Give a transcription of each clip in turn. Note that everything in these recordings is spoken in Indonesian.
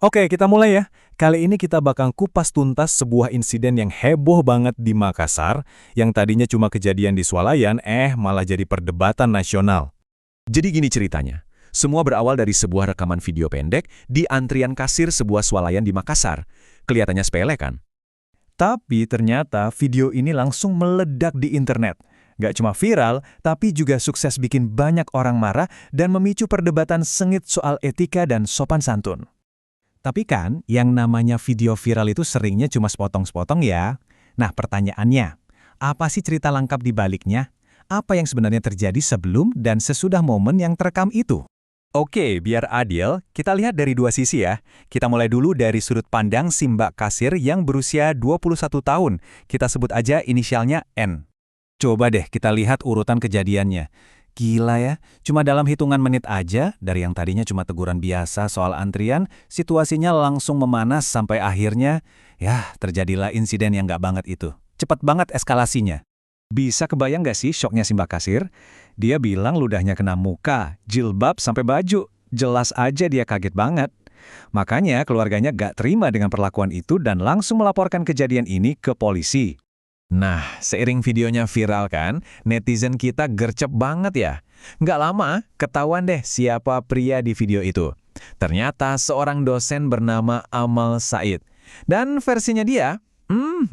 Oke, kita mulai ya. Kali ini kita bakal kupas tuntas sebuah insiden yang heboh banget di Makassar, yang tadinya cuma kejadian di swalayan, malah jadi perdebatan nasional. Jadi gini ceritanya. Semua berawal dari sebuah rekaman video pendek di antrian kasir sebuah swalayan di Makassar. Kelihatannya sepele kan? Tapi ternyata video ini langsung meledak di internet. Gak cuma viral, tapi juga sukses bikin banyak orang marah dan memicu perdebatan sengit soal etika dan sopan santun. Tapi kan, yang namanya video viral itu seringnya cuma sepotong-sepotong ya. Nah, pertanyaannya, apa sih cerita lengkap di baliknya? Apa yang sebenarnya terjadi sebelum dan sesudah momen yang terekam itu? Oke, biar adil, kita lihat dari dua sisi ya. Kita mulai dulu dari sudut pandang si Mbak Kasir yang berusia 21 tahun. Kita sebut aja inisialnya N. Coba deh kita lihat urutan kejadiannya. Gila ya, cuma dalam hitungan menit aja, dari yang tadinya cuma teguran biasa soal antrian, situasinya langsung memanas sampai akhirnya, terjadilah insiden yang gak banget itu. Cepat banget eskalasinya. Bisa kebayang gak sih syoknya si Mbak Kasir? Dia bilang ludahnya kena muka, jilbab sampai baju. Jelas aja dia kaget banget. Makanya keluarganya gak terima dengan perlakuan itu dan langsung melaporkan kejadian ini ke polisi. Nah, seiring videonya viral kan, netizen kita gercep banget ya. Nggak lama, ketahuan deh siapa pria di video itu. Ternyata seorang dosen bernama Amal Said. Dan versinya dia,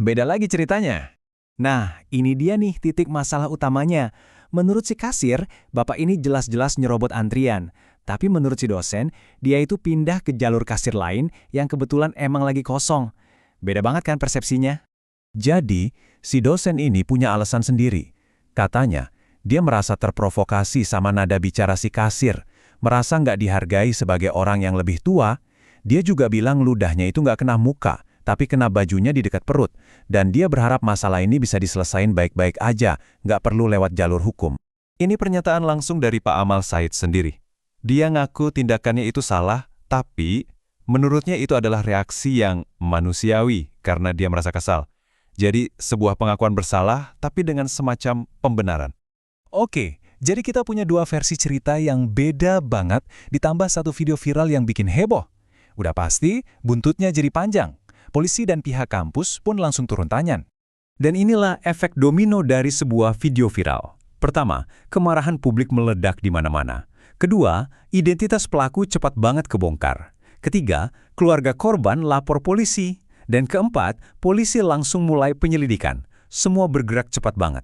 beda lagi ceritanya. Nah, ini dia nih titik masalah utamanya. Menurut si kasir, bapak ini jelas-jelas nyerobot antrian. Tapi menurut si dosen, dia itu pindah ke jalur kasir lain yang kebetulan emang lagi kosong. Beda banget kan persepsinya? Jadi, si dosen ini punya alasan sendiri. Katanya, dia merasa terprovokasi sama nada bicara si kasir, merasa nggak dihargai sebagai orang yang lebih tua. Dia juga bilang ludahnya itu nggak kena muka, tapi kena bajunya di dekat perut, dan dia berharap masalah ini bisa diselesain baik-baik aja, nggak perlu lewat jalur hukum. Ini pernyataan langsung dari Pak Amal Said sendiri. Dia ngaku tindakannya itu salah, tapi menurutnya itu adalah reaksi yang manusiawi karena dia merasa kesal. Jadi, sebuah pengakuan bersalah, tapi dengan semacam pembenaran. Oke, jadi kita punya dua versi cerita yang beda banget, ditambah satu video viral yang bikin heboh. Udah pasti, buntutnya jadi panjang. Polisi dan pihak kampus pun langsung turun tangan. Dan inilah efek domino dari sebuah video viral. Pertama, kemarahan publik meledak di mana-mana. Kedua, identitas pelaku cepat banget kebongkar. Ketiga, keluarga korban lapor polisi. Dan keempat, polisi langsung mulai penyelidikan. Semua bergerak cepat banget.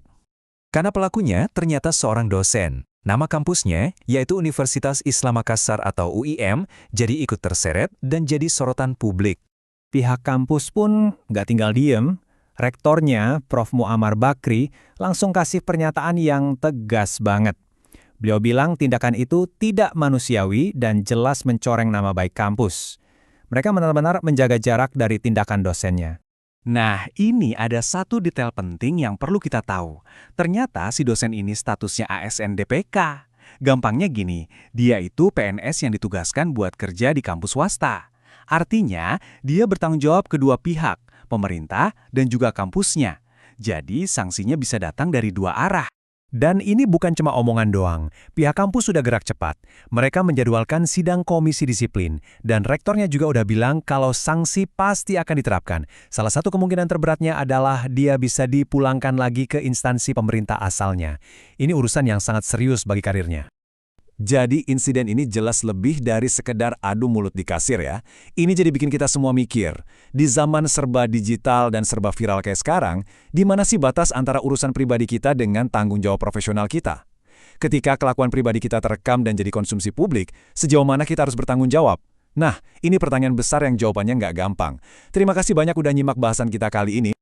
Karena pelakunya ternyata seorang dosen. Nama kampusnya, yaitu Universitas Islam Makassar atau UIM, jadi ikut terseret dan jadi sorotan publik. Pihak kampus pun nggak tinggal diem. Rektornya, Prof. Muammar Bakri, langsung kasih pernyataan yang tegas banget. Beliau bilang tindakan itu tidak manusiawi dan jelas mencoreng nama baik kampus. Mereka benar-benar menjaga jarak dari tindakan dosennya. Nah, ini ada satu detail penting yang perlu kita tahu. Ternyata si dosen ini statusnya ASN DPK. Gampangnya gini, dia itu PNS yang ditugaskan buat kerja di kampus swasta. Artinya, dia bertanggung jawab kedua pihak, pemerintah dan juga kampusnya. Jadi, sanksinya bisa datang dari dua arah. Dan ini bukan cuma omongan doang. Pihak kampus sudah gerak cepat. Mereka menjadwalkan sidang komisi disiplin. Dan rektornya juga udah bilang kalau sanksi pasti akan diterapkan. Salah satu kemungkinan terberatnya adalah dia bisa dipulangkan lagi ke instansi pemerintah asalnya. Ini urusan yang sangat serius bagi karirnya. Jadi insiden ini jelas lebih dari sekedar adu mulut di kasir ya. Ini jadi bikin kita semua mikir, di zaman serba digital dan serba viral kayak sekarang, di mana sih batas antara urusan pribadi kita dengan tanggung jawab profesional kita? Ketika kelakuan pribadi kita terekam dan jadi konsumsi publik, sejauh mana kita harus bertanggung jawab? Nah, ini pertanyaan besar yang jawabannya nggak gampang. Terima kasih banyak udah nyimak bahasan kita kali ini.